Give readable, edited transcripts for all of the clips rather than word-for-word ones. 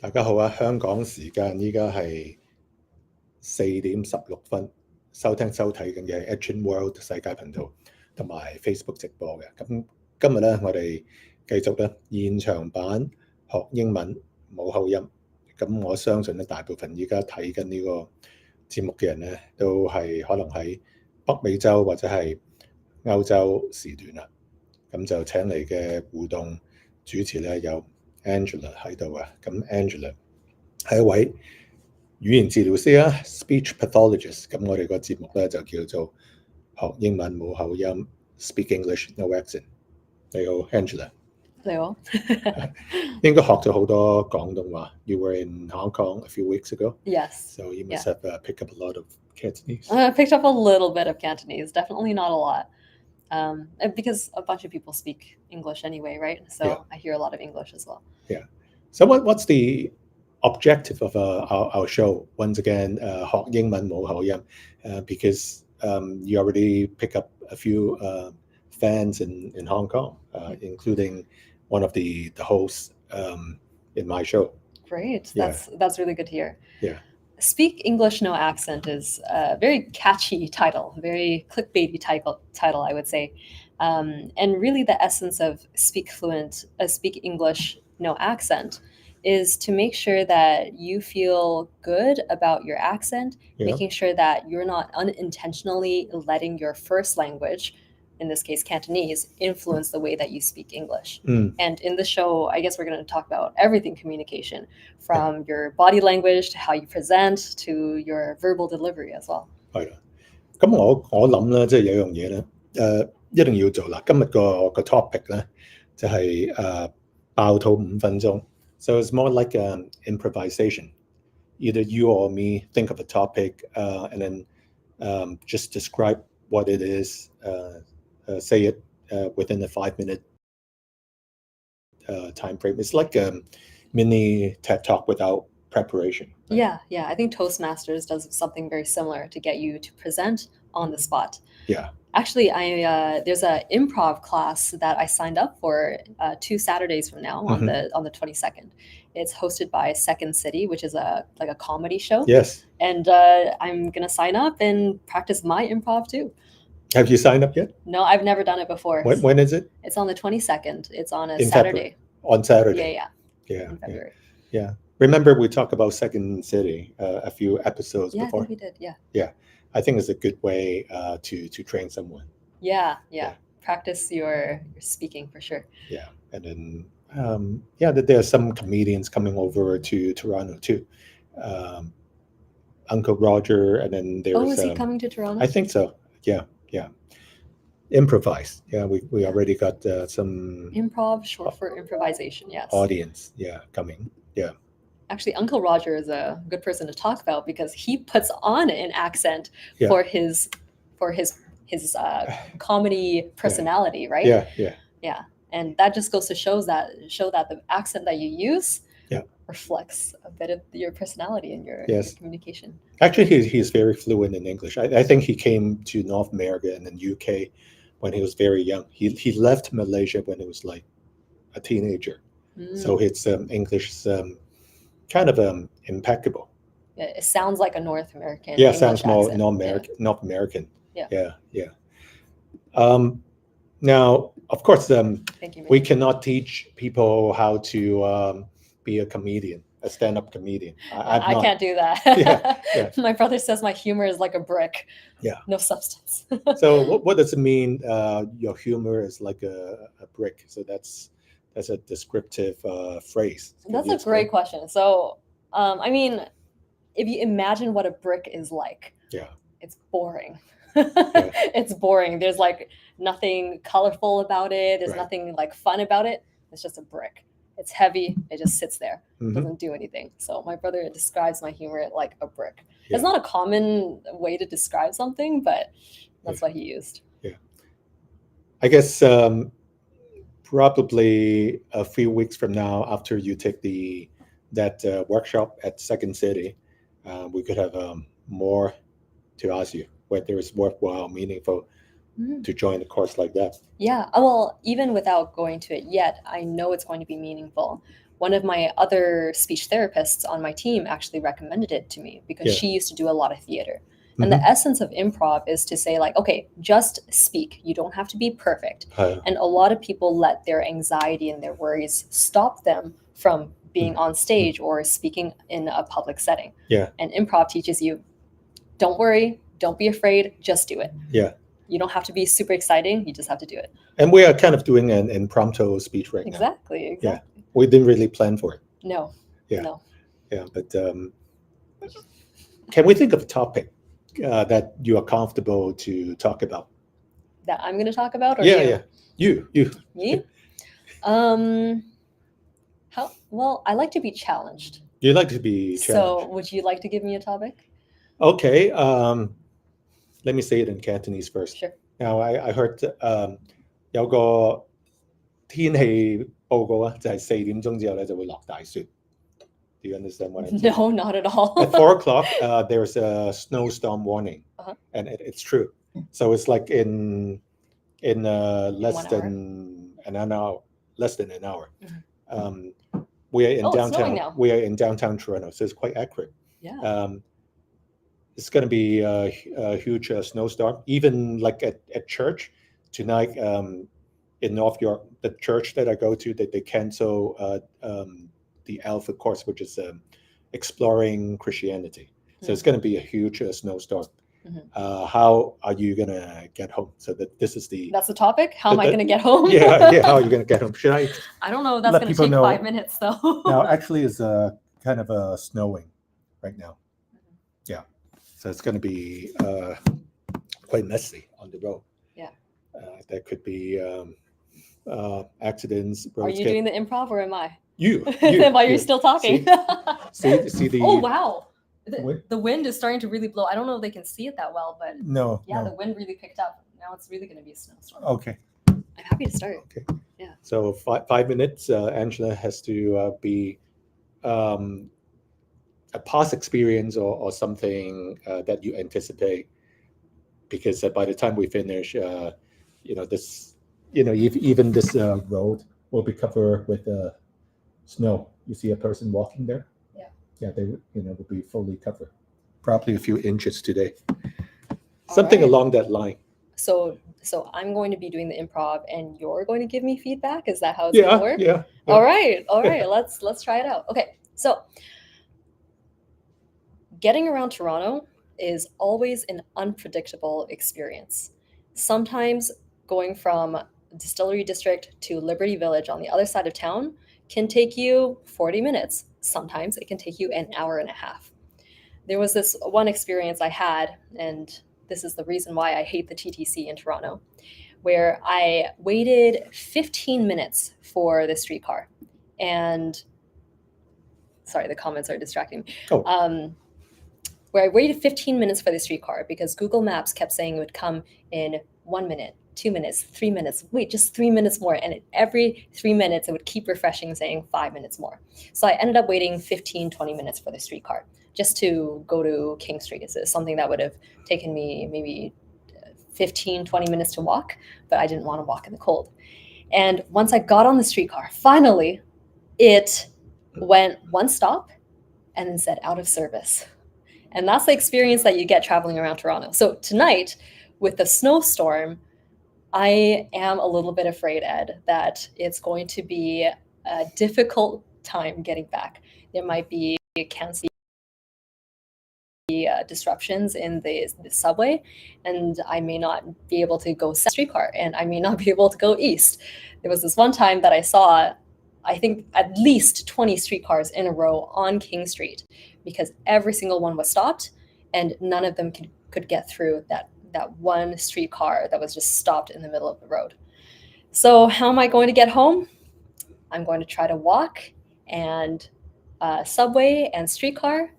大家好啊！香港時間依家係4點16分，收睇緊嘅 Action World 世界頻道同埋 Facebook 直播嘅。咁今日咧，我哋繼續咧現場版學英文冇口音。咁我相信咧，大部分依家睇緊呢個節目嘅人咧，都係可能喺北美洲或者係歐洲時段啦。咁就請嚟嘅互動主持咧有 Angela 喺度啊。咁 Angela係一位語言治療師啊 ，speech pathologist。咁我哋個節目咧就叫做學英文冇口音 ，Speak English No Accent。你好 ，Angela。你好。應該學咗好多廣東話。You were in Hong Kong a few weeks ago. Yes. So you must have picked up a lot of Cantonese. I picked up a little bit of Cantonese, definitely not a lot. Because a bunch of people speak English anyway, right? So Yeah. I hear a lot of English as well. Yeah. So what's the objective of our show? Once again, 學英文冇口音, because you already pick up a few fans in Hong Kong, including one of the hosts in my show. Great. Yeah. That's really good to hear. Yeah. Speak English No Accent is a very catchy title, very clickbaity title, I would say. And really the essence of Speak English No Accent is to make sure that you feel good about your accent, Yeah. making sure that you're not unintentionally letting your first language, in this case Cantonese, influence the way that you speak English. And in the show, I guess we're going to talk about everything communication, from your body language to how you present to your verbal delivery as well. 係啦，咁我諗咧，即係有樣嘢咧，一定要做啦。今日個 topic 咧就係爆肚5分鐘。So it's more like improvisation. Either you or me think of a topic and then just describe what it is. Say it within a 5-minute time frame. It's like a mini TED Talk without preparation. Right? Yeah. I think Toastmasters does something very similar to get you to present on the spot. Yeah. Actually, there's an improv class that I signed up for 2 Saturdays from now on the 22nd. It's hosted by Second City, which is a comedy show. Yes. And I'm gonna sign up and practice my improv too. Have you signed up yet? No, I've never done it before. When is it? It's on the 22nd. It's on a In Saturday. February. On Saturday. Yeah. In February. Yeah. Remember we talked about Second City a few episodes before? I think we did. Yeah. I think it's a good way to train someone. Yeah. Practice your speaking for sure. Yeah. And then there are some comedians coming over to Toronto too. Uncle Roger, and then there's is he coming to Toronto? I think so. Yeah. Improvise. Yeah, we already got some Improv, short for improvisation. Yes. Audience, coming. Yeah. Actually, Uncle Roger is a good person to talk about because he puts on an accent for his comedy personality, right? Yeah. And that just goes to show that the accent that you use reflects a bit of your personality and your communication. Actually, he's very fluent in English. I think he came to North America and then UK when he was very young. He left Malaysia when he was like a teenager. So his English is kind of impeccable. It sounds like a North American. Yeah, English sounds more accent. North American. Yeah. Now, of course, Thank you, we cannot teach people how to be a comedian, a stand-up comedian. I can't do that. Yeah. My brother says my humor is like a brick. Yeah. No substance. So what does it mean? Your humor is like a brick. So that's a descriptive phrase. That's a great question. So, I mean, if you imagine what a brick is like, it's boring. It's boring. There's like nothing colorful about it. There's nothing like fun about it. It's just a brick. It's heavy. It just sits there. It doesn't do anything. So my brother describes my humor like a brick. It's not a common way to describe something, but that's what he used. Yeah. I guess probably a few weeks from now, after you take that workshop at Second City, we could have more to ask you, whether it's worthwhile, meaningful. to join a course like that. Yeah, well, even without going to it yet, I know it's going to be meaningful. One of my other speech therapists on my team actually recommended it to me because she used to do a lot of theater. And the essence of improv is to say, like, okay, just speak. You don't have to be perfect. And a lot of people let their anxiety and their worries stop them from being on stage or speaking in a public setting. Yeah. And improv teaches you, don't worry, don't be afraid, just do it. Yeah. You don't have to be super exciting. You just have to do it. And we are kind of doing an impromptu speech right now. Exactly. Yeah. We didn't really plan for it. No. Yeah. No. Yeah. But can we think of a topic that you are comfortable to talk about? That I'm going to talk about? Or you? You. Me? Well, I like to be challenged. You like to be challenged. So would you like to give me a topic? Okay. Let me say it in Cantonese first. Sure. Now, I heard 有個天氣報告啊，就係4點鐘之後咧就會落大雪。Do you understand what I'm saying? No, not at all. At 4 o'clock, there's a snowstorm warning, and it's true. So it's like in less than an hour. We are in downtown. We are in downtown Toronto, so it's quite accurate. Yeah. It's going to be a huge snowstorm. Even like at church tonight in North York, the church that I go to, they cancel the Alpha course, which is exploring Christianity. So it's going to be a huge snowstorm. How are you going to get home? So that's the topic. How am I going to get home? Yeah. How are you going to get home? Should I don't know. That's going to take 5 minutes though. Now, actually, it's kind of snowing right now. Yeah. So it's going to be quite messy on the road. Yeah. There could be accidents. Are you doing the improv or am I? You. While you're still talking. See the. Oh wow. The wind is starting to really blow. I don't know if they can see it that well, but the wind really picked up. Now it's really going to be a snowstorm. Okay. I'm happy to start. Okay. Yeah. So 5 minutes, Angela has to be a past experience or something that you anticipate, because by the time we finish, this, even this road will be covered with snow. You see a person walking there? Yeah, they will be fully covered. Probably a few inches today. Something along that line. So I'm going to be doing the improv and you're going to give me feedback? Is that how it's going to work? Yeah. All right. Let's try it out. Okay. So getting around Toronto is always an unpredictable experience. Sometimes going from Distillery District to Liberty Village on the other side of town can take you 40 minutes. Sometimes it can take you an hour and a half. There was this one experience I had, and this is the reason why I hate the TTC in Toronto, where I waited 15 minutes for the streetcar. And sorry, the comments are distracting me. Where I waited 15 minutes for the streetcar because Google Maps kept saying it would come in 1 minute, 2 minutes, 3 minutes, wait, just 3 minutes more. And every 3 minutes, it would keep refreshing, saying 5 minutes more. So I ended up waiting 15, 20 minutes for the streetcar just to go to King Street. It's something that would have taken me maybe 15, 20 minutes to walk, but I didn't want to walk in the cold. And once I got on the streetcar, finally, it went one stop and then said out of service. And that's the experience that you get traveling around Toronto. So tonight, with the snowstorm, I am a little bit afraid, Ed, that it's going to be a difficult time getting back. There might be disruptions in the subway, and I may not be able to go streetcar, and I may not be able to go east. There was this one time that I saw, I think, at least 20 streetcars in a row on King Street because every single one was stopped, and none of them could get through that one streetcar that was just stopped in the middle of the road. So how am I going to get home? I'm going to try to walk and subway and streetcar,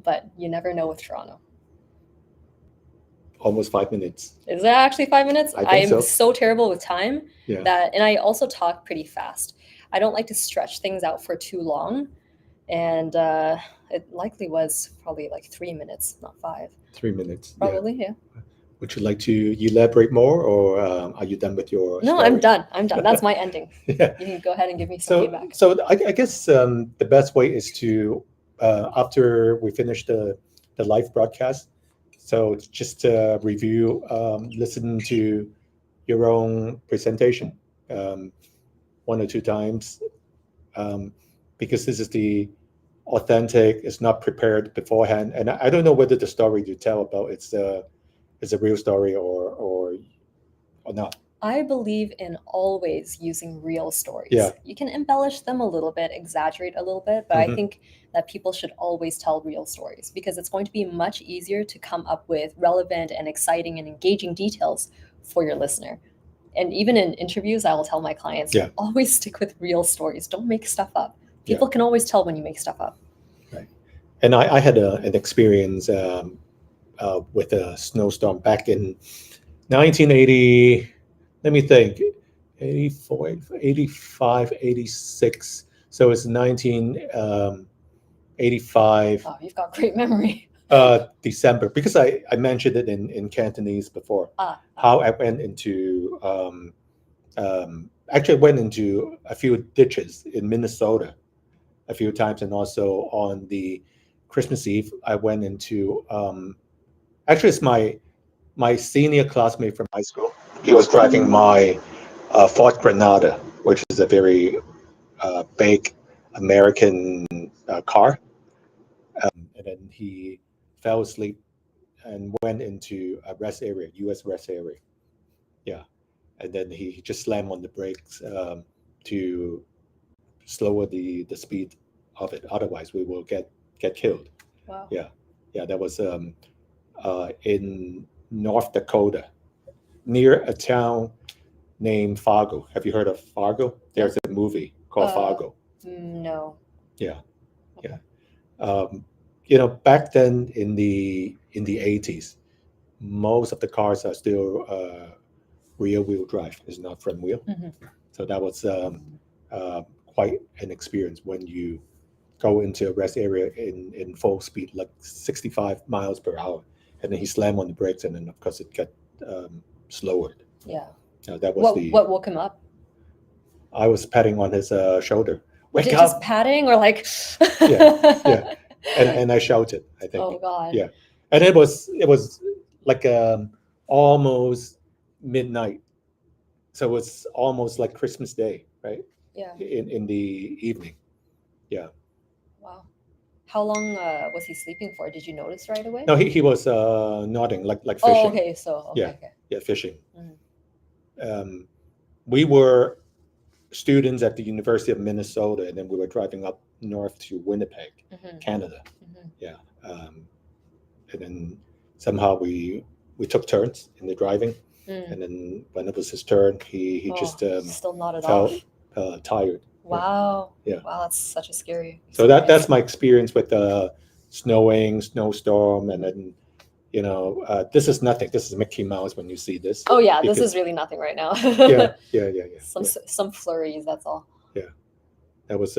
but you never know with Toronto. Almost 5 minutes. Is that actually 5 minutes? I'm so terrible with time that, and I also talk pretty fast. I don't like to stretch things out for too long. And it likely was probably like 3 minutes, not 5. 3 minutes. Probably, yeah. Would you like to elaborate more, or are you done with your No, story? I'm done. That's my ending. Yeah. You can go ahead and give me some feedback. So I guess the best way is to after we finish the live broadcast, so just review, listen to your own presentation 1 or 2 times, because this is the authentic. It's not prepared beforehand, and I don't know whether the story you tell about it's a real story or not. I believe in always using real stories. Yeah. You can embellish them a little bit, exaggerate a little bit, but I think that people should always tell real stories because it's going to be much easier to come up with relevant and exciting and engaging details for your listener. And even in interviews, I will tell my clients, always stick with real stories. Don't make stuff up. People can always tell when you make stuff up. Right. And I had an experience with a snowstorm back in 1980. Let me think. 84, 85, 86. So it's 1985. Oh, you've got great memory. December, because I mentioned it in Cantonese before. How I went into actually went into a few ditches in Minnesota a few times, and also on the Christmas Eve I went into actually it's my senior classmate from high school. He was driving my Ford Granada, which is a very big American car, and then he fell asleep and went into a rest area, U.S. rest area. Yeah, and then he just slammed on the brakes to slower the speed of it. Otherwise, we will get killed. Wow. Yeah, that was in North Dakota, near a town named Fargo. Have you heard of Fargo? There's a movie called Fargo. No. Yeah. Back then in the 80s, most of the cars are still rear wheel drive. It's not front wheel. So that was quite an experience when you go into a rest area in full speed, like 65 miles per hour, and then he slammed on the brakes, and then of course it got slower. Yeah. That was what woke him up? I was patting on his shoulder. Wake up! Just patting, or like? yeah. And I shouted, I think. Oh God. Yeah, and it was like almost midnight, so it was almost like Christmas Day, right? Yeah. In the evening. Yeah. Wow. How long was he sleeping for? Did you notice right away? No, he was nodding like fishing. Oh, okay. So okay. Yeah, fishing. We were students at the University of Minnesota, and then we were driving up north to Winnipeg, Canada. Yeah, and then somehow we took turns in the driving, and then when it was his turn, he just still nodded felt off. tired. Wow. Yeah. Wow, that's such a scary experience. So that's my experience with snowstorm, and then this is nothing. This is Mickey Mouse when you see this. Oh yeah, this is really nothing right now. Yeah. Some flurries, that's all. Yeah, that was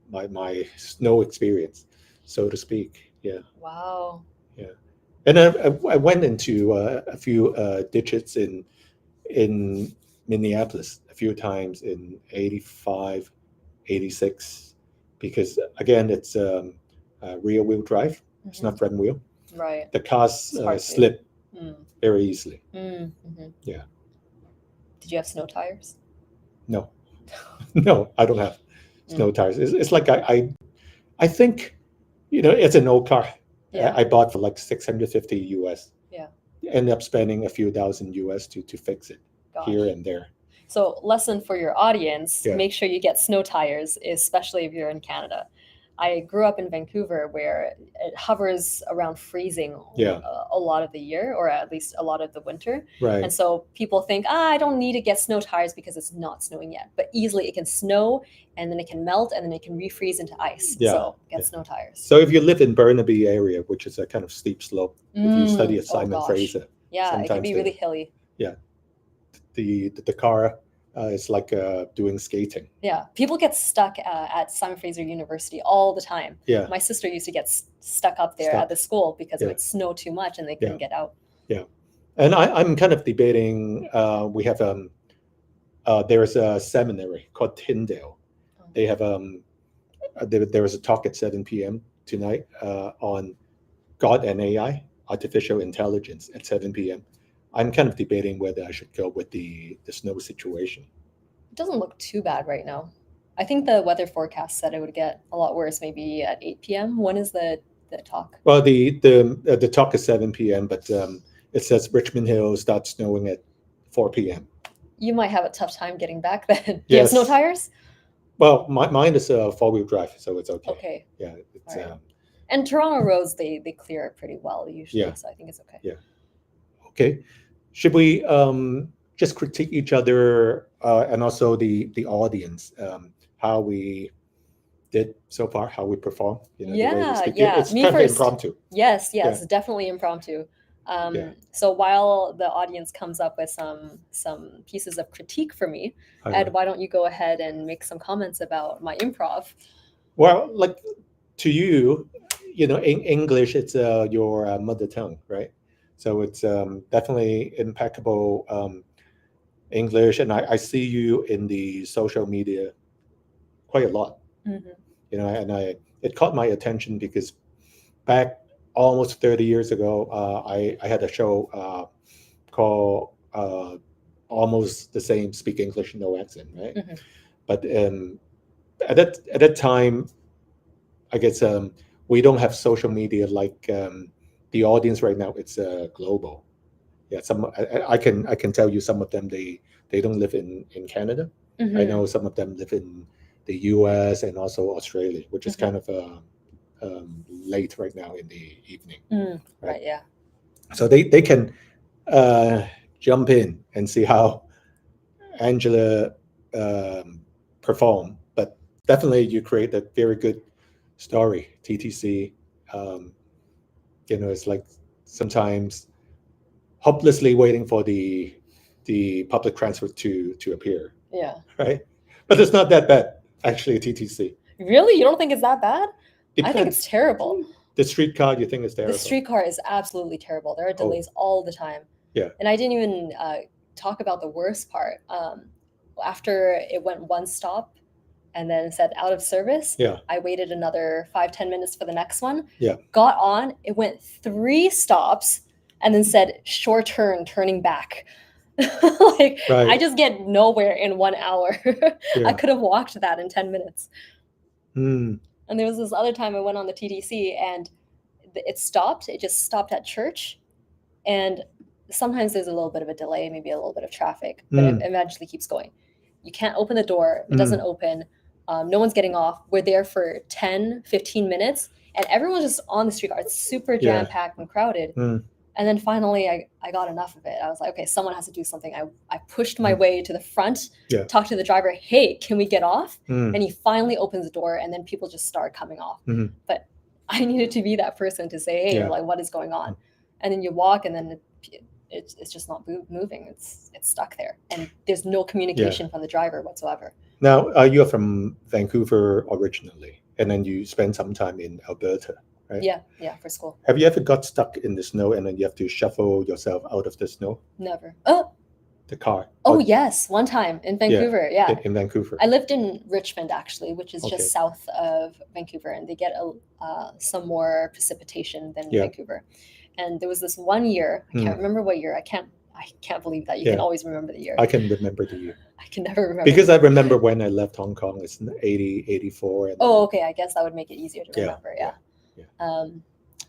my snow experience, so to speak. Yeah. Wow. Yeah, and I went into a few ditches in Minneapolis a few times in 85, 86, because again it's rear wheel drive. It's not front wheel. Right. The cars slip very easily. Yeah. Did you have snow tires? No. No, I don't have snow tires. It's like I think, it's an old car. Yeah. I bought for like $650 US. Yeah. Ended up spending a few thousand US to fix it. Gosh. Here and there. So lesson for your audience, make sure you get snow tires, especially if you're in Canada. I grew up in Vancouver, where it hovers around freezing a lot of the year, or at least a lot of the winter. Right. And so people think, I don't need to get snow tires because it's not snowing yet. But easily it can snow, and then it can melt, and then it can refreeze into ice. Yeah. So get snow tires. So if you live in Burnaby area, which is a kind of steep slope, if you study at Simon Fraser. Yeah, it can be really hilly. Yeah. The car is like doing skating. Yeah, people get stuck at Simon Fraser University all the time. Yeah, my sister used to get stuck up there at the school because it would snow too much and they couldn't get out. Yeah, And I'm kind of debating. We have there is a seminary called Tyndale. They have there is a talk at 7 p.m. tonight on God and AI, artificial intelligence at 7 p.m. I'm kind of debating whether I should go with the snow situation. It doesn't look too bad right now. I think the weather forecast said it would get a lot worse maybe at 8 p.m. When is the talk? Well, the talk is 7 p.m., but it says Richmond Hill starts snowing at 4 p.m. You might have a tough time getting back then. Do you have snow tires? Well, mine is a 4-wheel drive, so it's okay. Okay. Yeah. It's, right. And Toronto roads, they clear it pretty well usually, so I think it's okay. Yeah. Okay. Should we just critique each other and also the audience, how we did so far, how we perform? The way we speak. It's me kind first. Of impromptu. Yes, definitely impromptu. So while the audience comes up with some pieces of critique for me, Ed, why don't you go ahead and make some comments about my improv? Well, like to you, English, it's your mother tongue, right? So it's definitely impeccable English, and I see you in the social media quite a lot. Mm-hmm. And it caught my attention because back almost 30 years ago, I had a show called Almost the Same, Speak English, No Accent, right? Mm-hmm. But at that time, I guess we don't have social media like the audience right now. It's global. Yeah, I can tell you some of them they don't live in Canada. Mm-hmm. I know some of them live in the U.S. and also Australia, which is kind of late right now in the evening. Right. Yeah. So they can jump in and see how Angela perform, but definitely you create a very good story. TTC, it's like sometimes hopelessly waiting for the public transport to appear. Yeah. Right. But it's not that bad, actually, TTC. Really? You don't think it's that bad? I think it's terrible. The streetcar, you think is terrible? The streetcar is absolutely terrible. There are delays all the time. Yeah. And I didn't even talk about the worst part. After it went one stop and then said out of service, I waited another 5-10 minutes for the next one. Yeah. Got on, it went 3 stops and then said short turn, turning back. Right. I just get nowhere in 1 hour. I could have walked that in 10 minutes. And there was this other time I went on the TTC and it stopped. It just stopped at church. And sometimes there's a little bit of a delay, maybe a little bit of traffic, but it eventually keeps going. You can't open the door. It doesn't open. No one's getting off. We're there for 10, 15 minutes and everyone's just on the streetcar. It's super jam-packed and crowded. And then finally I got enough of it. I was like, okay, someone has to do something. I pushed my way to the front, talked to the driver, hey, can we get off? And he finally opens the door and then people just start coming off. But I needed to be that person to say, hey, like what is going on? And then you walk and then it's just not moving. It's stuck there. And there's no communication from the driver whatsoever. Now, you're from Vancouver originally, and then you spent some time in Alberta, right? Yeah, for school. Have you ever got stuck in the snow and then you have to shuffle yourself out of the snow? Never. Oh. The car. Oh, yes. One time in Vancouver. Yeah. In Vancouver. I lived in Richmond, actually, which is just south of Vancouver, and they get some more precipitation than Vancouver. And there was this one year, I can't remember what year. I can't believe that. You can always remember the year. I can remember the year. I can never remember. Because I remember when I left Hong Kong, it's 80, 84. Oh, okay. I guess that would make it easier to remember. Yeah.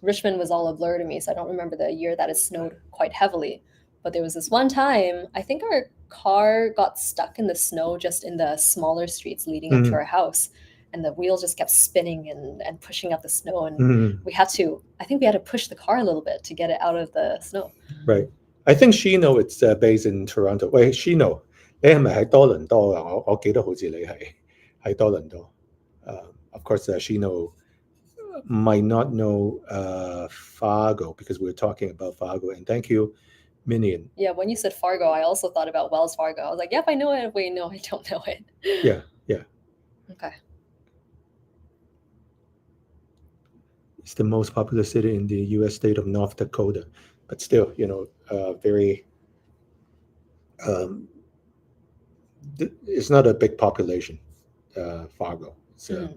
Richmond was all a blur to me, so I don't remember the year that it snowed quite heavily. But there was this one time, I think our car got stuck in the snow just in the smaller streets leading up to our house. And the wheels just kept spinning and pushing up the snow. And I think we had to push the car a little bit to get it out of the snow. Right. I think Shino, it's based in Toronto. Wait, Shino, 你係咪喺多倫多啊？我記得好似你係喺多倫多。Of course, Shino might not know Fargo because we were talking about Fargo. And thank you, Minion. Yeah, when you said Fargo, I also thought about Wells Fargo. I was like, yep, I know it. Wait, no, I don't know it. Yeah. Okay. It's the most popular city in the U.S. state of North Dakota. but still, very. It's not a big population, Fargo. So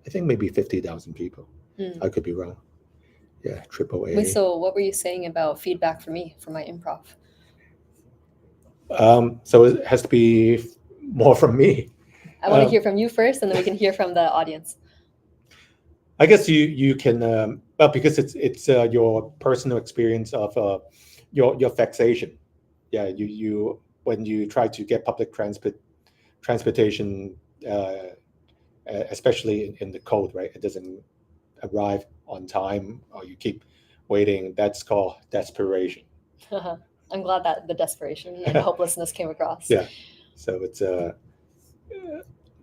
I think maybe 50,000 people. I could be wrong. Yeah, AAA. Wait, so what were you saying about feedback for me for my improv? So it has to be more from me. I want to hear from you first, and then we can hear from the audience. I guess you can, well, because it's your personal experience of your vexation. Yeah, you when you try to get public transportation, especially in the cold, right? It doesn't arrive on time, or you keep waiting. That's called desperation. I'm glad that the desperation and hopelessness came across. Yeah, so it's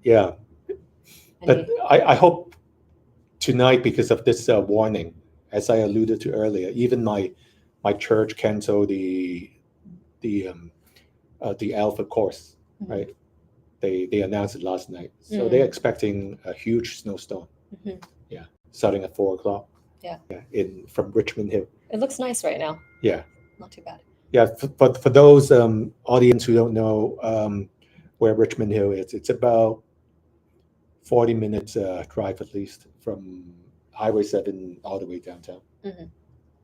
yeah. But I hope tonight, because of this warning, as I alluded to earlier, even my church canceled the Alpha course, right? They announced it last night, so they're expecting a huge snowstorm. Yeah, starting at 4:00. Yeah, from Richmond Hill. It looks nice right now. Yeah, not too bad. Yeah, for those audience who don't know where Richmond Hill is, it's about 40 minutes drive at least from Highway 7 all the way downtown.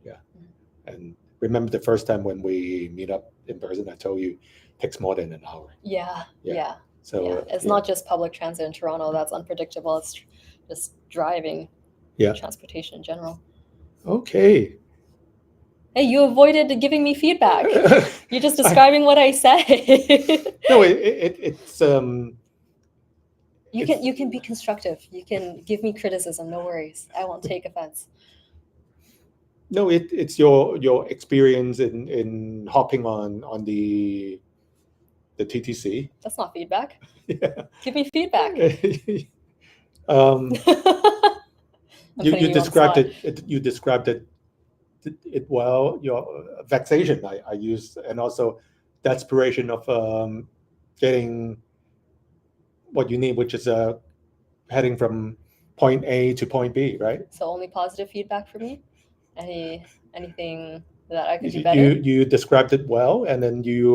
Yeah, and remember the first time when we meet up in person, I told you it takes more than an hour. Yeah. So it's not just public transit in Toronto that's unpredictable. It's just driving. Transportation in general. Okay. Hey, you avoided giving me feedback. You're just describing what I said. No, it's You can be constructive. You can give me criticism. No worries. I won't take offense. No, it's your experience in hopping on the TTC. That's not feedback. Yeah. Give me feedback. You described it. You described it well. Your vexation, I used, and also desperation of getting what you need, which is heading from point A to point B, right? So only positive feedback for me. Anything that I could do better? You described it well, and then you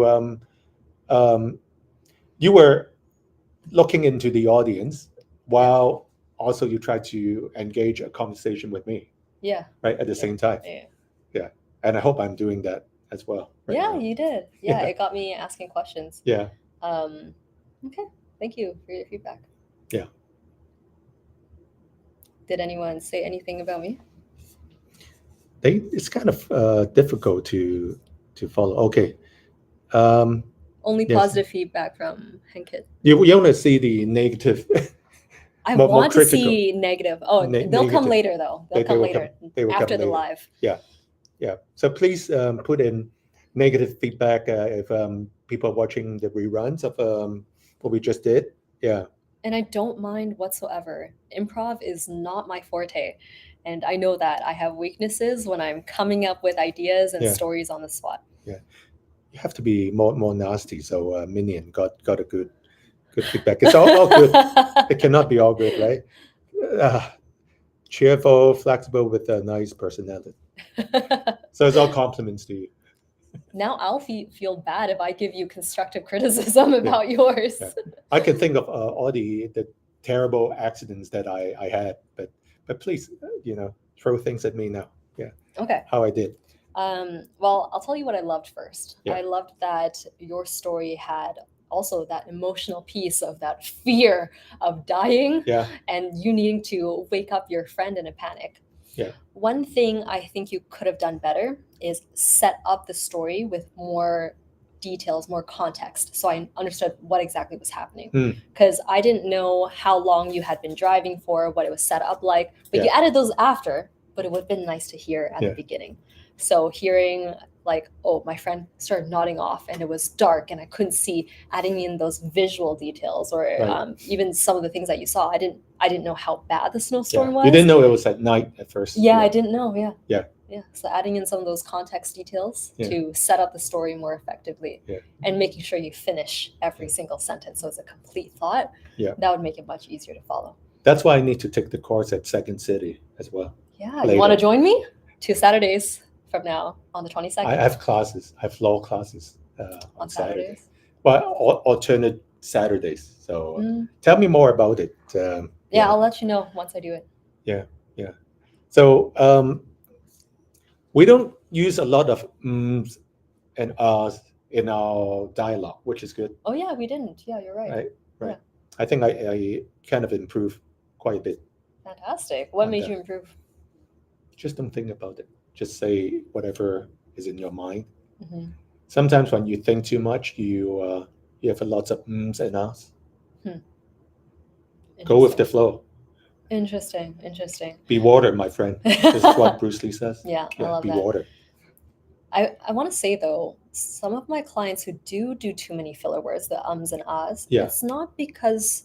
were looking into the audience while also you tried to engage a conversation with me. Yeah. Right at the same time. Yeah. And I hope I'm doing that as well. Right now. You did. Yeah, it got me asking questions. Yeah. Okay. Thank you for your feedback. Yeah. Did anyone say anything about me? It's kind of difficult to follow. Okay. Only positive feedback from Henkit. You want to see the negative. I want to see negative. Oh, they'll come later though. They'll come later after the live. Yeah. So please put in negative feedback if people are watching the reruns of what we just did. Yeah. And I don't mind whatsoever. Improv is not my forte. And I know that I have weaknesses when I'm coming up with ideas and stories on the spot. Yeah. You have to be more nasty. So Minion got a good feedback. It's all good. It cannot be all good, right? Cheerful, flexible, with a nice personality. So it's all compliments to you. Now I'll feel bad if I give you constructive criticism about yours. Yeah. I can think of all the terrible accidents that I had, but please, throw things at me now. Yeah. Okay. How I did. Well, I'll tell you what I loved first. Yeah. I loved that your story had also that emotional piece of that fear of dying and you needing to wake up your friend in a panic. Yeah. One thing I think you could have done better is set up the story with more details, more context, so I understood what exactly was happening. Because I didn't know how long you had been driving for, what it was set up like, but you added those after, but it would have been nice to hear at the beginning. So hearing like, oh, my friend started nodding off and it was dark and I couldn't see, adding in those visual details or even some of the things that you saw. I didn't know how bad the snowstorm was. You didn't know it was at night at first. Yeah, I didn't know. Yeah. So adding in some of those context details to set up the story more effectively and making sure you finish every single sentence so it's a complete thought. Yeah. That would make it much easier to follow. That's why I need to take the course at Second City as well. Yeah. Later. You want to join me? 2 Saturdays. from now on the 22nd? I have classes. I have law classes on Saturday. Saturdays. Well, alternate Saturdays. So tell me more about it. Yeah, I'll let you know once I do it. Yeah. So we don't use a lot of ms and ahs in our dialogue, which is good. Oh yeah, we didn't. Yeah, you're right. Right. Yeah. I think I kind of improved quite a bit. Fantastic. What made you improve? Just don't think about it. Just say whatever is in your mind. Mm-hmm. Sometimes when you think too much, you have lots of ms and ahs. Go with the flow. Interesting. Be water, my friend. This is what Bruce Lee says. Yeah, I love be that. Water. I want to say though, some of my clients who do too many filler words, the ums and ahs, it's not because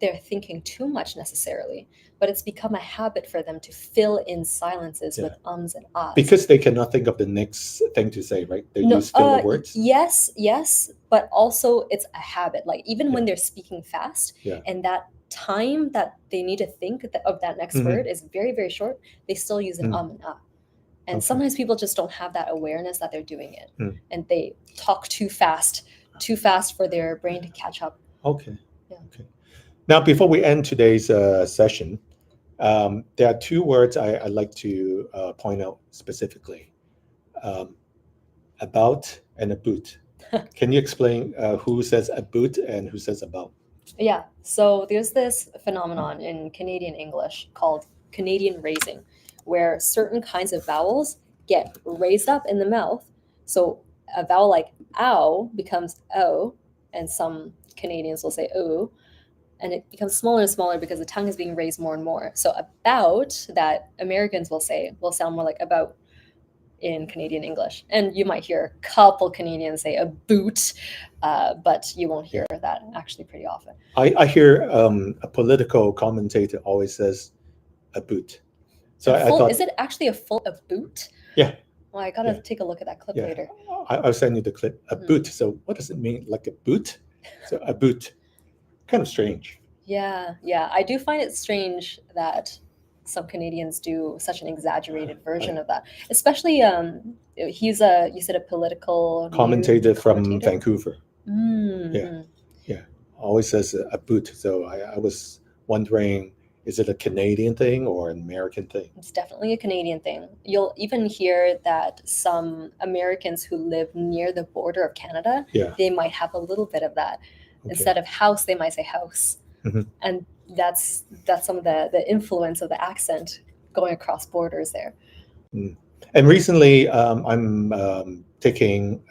they're thinking too much necessarily, but it's become a habit for them to fill in silences with ums and ahs. Because they cannot think of the next thing to say, right? They use filler words. Yes, but also it's a habit. Like even when they're speaking fast, and that time that they need to think of that next word is very, very short, they still use an and ah. And sometimes people just don't have that awareness that they're doing it, and they talk too fast for their brain to catch up. Okay. Now, before we end today's session, there are two words I'd like to point out specifically: about and about. Can you explain who says about and who says about? Yeah. So there's this phenomenon in Canadian English called Canadian raising, where certain kinds of vowels get raised up in the mouth. So a vowel like ow becomes o, and some Canadians will say oo, and it becomes smaller and smaller because the tongue is being raised more and more. So about, that Americans will say, will sound more like about in Canadian English. And you might hear a couple Canadians say a boot, but you won't hear that actually pretty often. I hear a political commentator always says a boot. So I thought, is it actually a full boot? Yeah. Well, I gotta take a look at that clip later. I'll send you the clip. A boot. So what does it mean? Like a boot? So a boot. Kind of strange. Yeah. I do find it strange that some Canadians do such an exagerated version of that. Especially, you said a political commentator from Vancouver. Mm-hmm. Yeah. Always says a boot. So I was wondering, is it a Canadian thing or an American thing? It's definitely a Canadian thing. You'll even hear that some Americans who live near the border of Canada, they might have a little bit of that. Okay. Instead of house, they might say house. Mm-hmm. And that's some of the influence of the accent going across borders there. Mm. And recently, I'm taking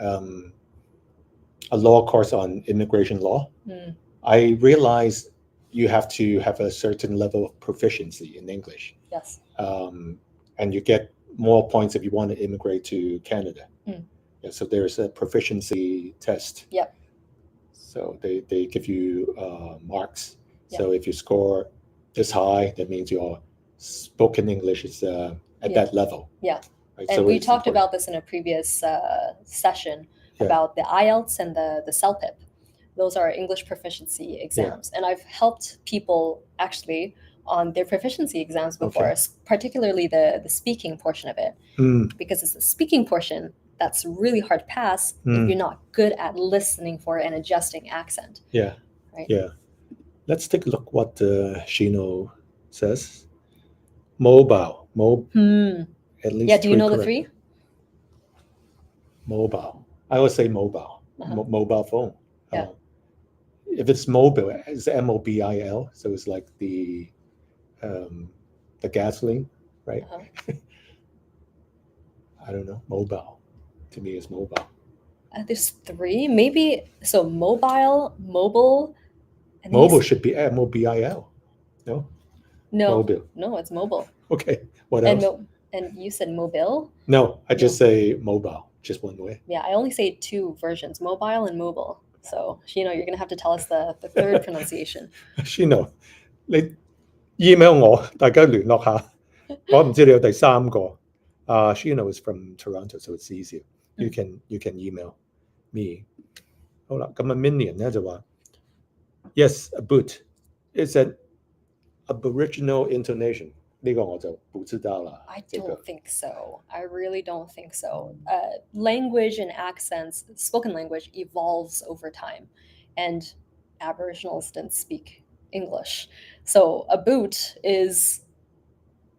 a law course on immigration law. Mm. I realized you have to have a certain level of proficiency in English. Yes. And you get more points if you want to immigrate to Canada. Mm. Yeah, so there's a proficiency test. Yep. So they give you marks. Yep. So if you score this high, that means your spoken English is at that level. Yeah. Right? And so we talked about this in a previous session about the IELTS and the CELPIP. Those are English proficiency exams. And I've helped people actually on their proficiency exams before, particularly the speaking portion of it. Because it's the speaking portion that's really hard to pass if you're not good at listening for and adjusting accent. Yeah. Right? Yeah. Let's take a look what Shino says. Mobile. At least do you know the three? Mobile. I always say mobile. Mobile phone. Yeah. If it's mobile, it's mobile, so it's like the gasoline, right? I don't know. Mobile. To me, is mobile. There's three, maybe. So mobile. And mobile should be mobile. No. Mobile. No, it's mobile. Okay. What else? And you said mobile? No, I just say mobile, just one way. Yeah, I only say two versions, mobile and mobile. So, Shino, you're going to have to tell us the third pronunciation. Shino, 你 email 我，大家聯絡下。我唔知你有第三個。Shino is from Toronto, so it's easier. You can email me. 好啦，咁Minion 咧就話 Yes, a boot. It's an aboriginal intonation. 呢個我就不知道啦。 I 這個 don't think so. I really don't think so. Language and accents, spoken language evolves over time, and Aboriginals didn't speak English. So a boot is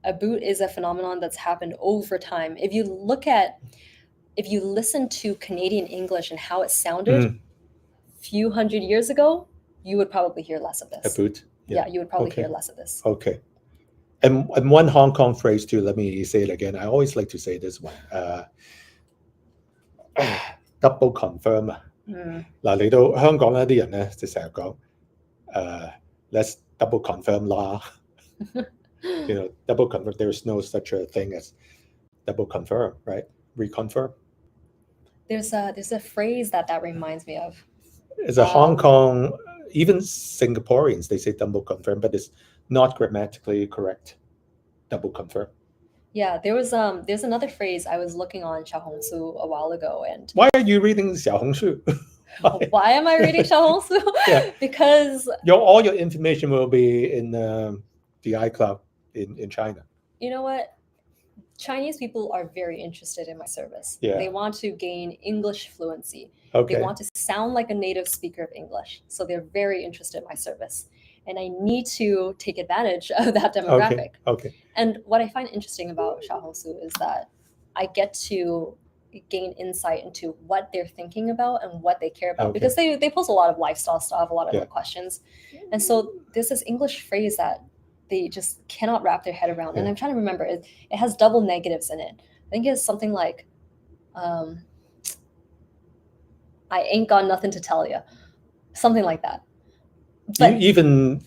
a phenomenon that's happened over time. If you listen to Canadian English and how it sounded a few hundred years ago, you would probably hear less of A this. boot? Yeah, you would probably Okay. hear less of this. Okay. And one Hong Kong phrase too, let me say it again. I always like to say this one. Double confirm 啊。嗱嚟到香港咧，啲人咧就成日講let's double confirm 啦。You know, double confirm. There's no such a thing as double confirm, right? Reconfirm. There's a phrase that reminds me of. It's a Hong Kong, even Singaporeans, they say double confirm, but it's not grammatically correct. Double confirm. Yeah, there's another phrase I was looking on Xiaohongshu a while ago, and why are you reading Xiaohongshu? Why am I reading Xiaohongshu? Yeah. Because all your information will be in the iCloud in China. You know what? Chinese people are very interested in my service. Yeah. They want to gain English fluency. Okay. They want to sound like a native speaker of English. So they're very interested in my service. And I need to take advantage of that demographic. Okay. And what I find interesting about Xiaohongshu is that I get to gain insight into what they're thinking about and what they care about. Okay. Because they post a lot of lifestyle stuff, a lot of Yeah. questions. And so there's this English phrase that they just cannot wrap their head around. And Yeah. I'm trying to remember, it has double negatives in it. I think it's something like, I ain't got nothing to tell you. Something like that. But Even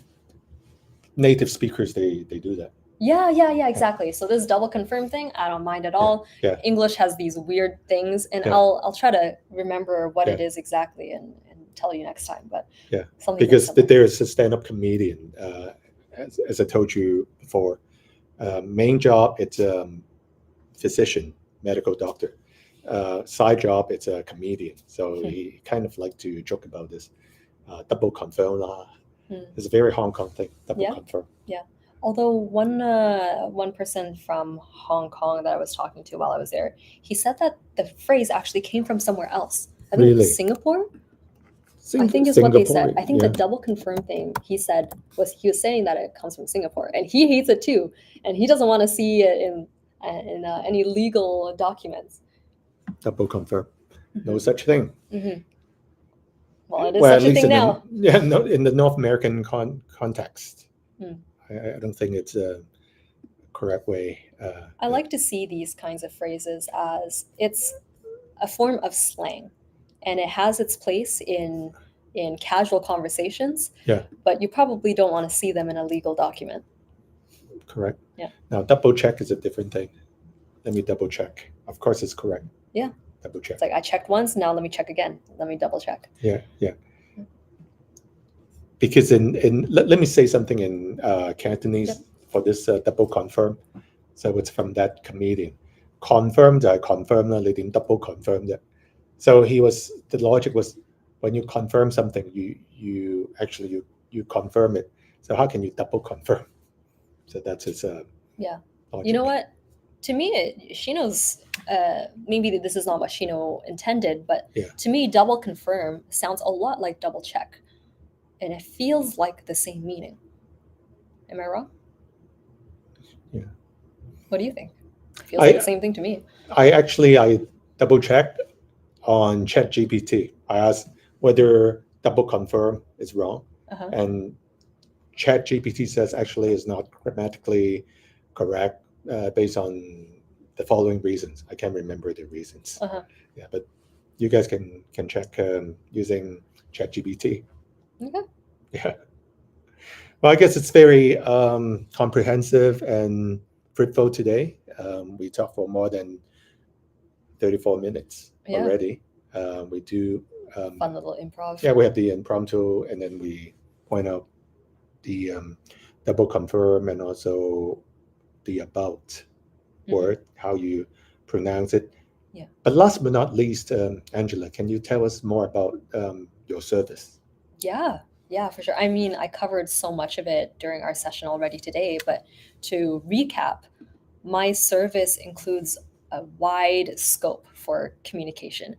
native speakers, they do that. yeah, exactly. So this double confirm thing, I don't mind at all. Yeah. English has these weird things, and Yeah. I'll try to remember what it Yeah. is exactly and tell you next time. But Yeah. something Because similar. there's a stand-up comedian, as I told you before. Main job, it's a physician, medical doctor. Side job, it's a comedian. So he kind of like to joke about this. Double confirm lah. It's a very Hong Kong thing. Double Yeah. confirm. Although one person from Hong Kong that I was talking to while I was there, he said that the phrase actually came from somewhere else. I think Really? Singapore. I think is what they said. I think yeah. the double confirm thing he said was saying that it comes from Singapore, and he hates it too, and he doesn't want to see it in any legal documents. Double confirm. No such thing. Well, it is Well, such a thing now. In the North American context. I don't think it's a correct way. I like to see these kinds of phrases as it's a form of slang, and it has its place in casual conversations. Yeah. But you probably don't want to see them in a legal document. Correct. Yeah. Now, double check is a different thing. Let me double check. Of course, it's correct. Yeah. Double check. It's like I checked once, now let me check again. Let me double check. Yeah. Because let me say something in Cantonese. Yep. For this double confirm. So it's from that comedian. Confirm 就係 confirm 啦，你點 double confirm 啫? So the logic was when you confirm something, you actually confirm it. So how can you double confirm? So that's his Yeah. logic. You know what? To me, Shino's maybe this is not what Shino intended, but Yeah. to me, double confirm sounds a lot like double check, and it feels like the same meaning. Am I wrong? Yeah. What do you think? It feels like the same thing to me. I double checked on ChatGPT. I asked whether double confirm is wrong, and ChatGPT says actually it's not grammatically correct based on the following reasons. I can't remember the reasons. Yeah, but you guys can check using ChatGPT. Okay. Yeah. Well, I guess it's very comprehensive and fruitful today. We talked for more than 34 minutes already. We do fun little improv. Yeah, we have the impromptu, and then we point out the double confirm and also the about word, how you pronounce it. Yeah. But last but not least, Angela, can you tell us more about your service? Yeah. Yeah, for sure. I mean, I covered so much of it during our session already today, but to recap, my service includes a wide scope for communication,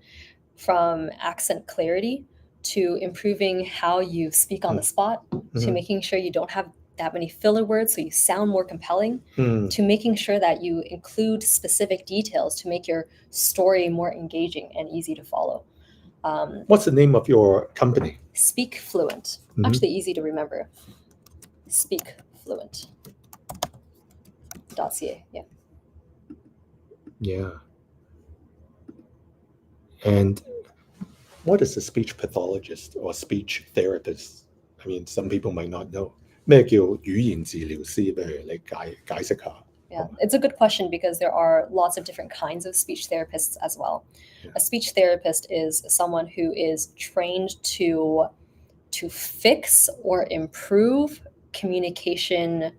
from accent clarity to improving how you speak on the spot, to making sure you don't have that many filler words so you sound more compelling, to making sure that you include specific details to make your story more engaging and easy to follow. What's the name of your company? Speak Fluent. Actually easy to remember. Speakfluent.ca. Yeah. Yeah. And what is a speech pathologist or speech therapist? I mean, some people might not know. 咩叫語言治療師？不如你解釋下。 Yeah, it's a good question because there are lots of different kinds of speech therapists as well. Yeah. A speech therapist is someone who is trained to fix or improve communication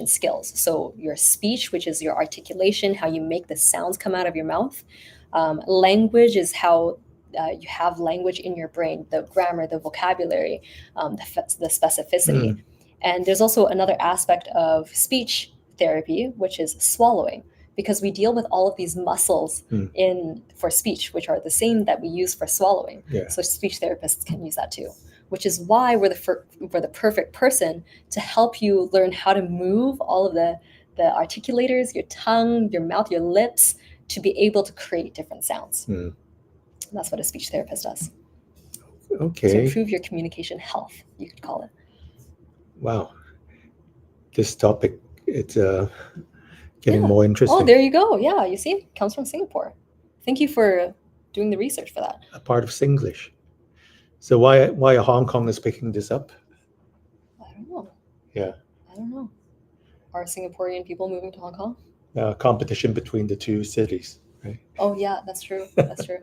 skills. So your speech, which is your articulation, how you make the sounds come out of your mouth. Language is how you have language in your brain, the grammar, the vocabulary, the specificity. And there's also another aspect of speech therapy, which is swallowing, because we deal with all of these muscles for speech, which are the same that we use for swallowing. Yeah. So speech therapists can use that too, which is why we're the perfect person to help you learn how to move all of the articulators, your tongue, your mouth, your lips, to be able to create different sounds. That's what a speech therapist does. Okay. To improve your communication health, you could call it. Wow. This topic, it's getting more interesting. Oh, there you go. Yeah, you see, it comes from Singapore. Thank you for doing the research for that. A part of Singlish. So why Hong Kong is picking this up? I don't know. Yeah. I don't know. Are Singaporean people moving to Hong Kong? Competition between the two cities, right? Oh yeah, that's true. That's true.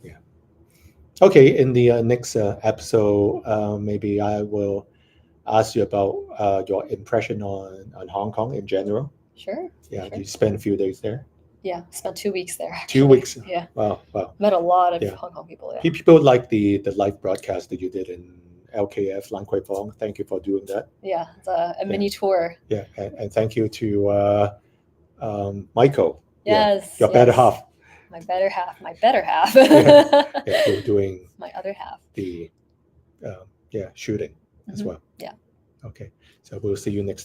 Yeah. Okay, in the next episode, maybe I will ask you about your impression on Hong Kong in general. Sure. Yeah, sure. you spent a few days there. Yeah, spent 2 weeks there. Actually. 2 weeks. Yeah. Wow. Met a lot of Hong Kong people. Yeah. People like the live broadcast that you did in LKF, Lan Kwai Fong. Thank you for doing that. Yeah, it's a mini tour. Yeah, and thank you to Michael. Yes. Your better half. My better half. My better half. You're doing my other half. The shooting as well. Yeah. Okay, so we'll see you next time.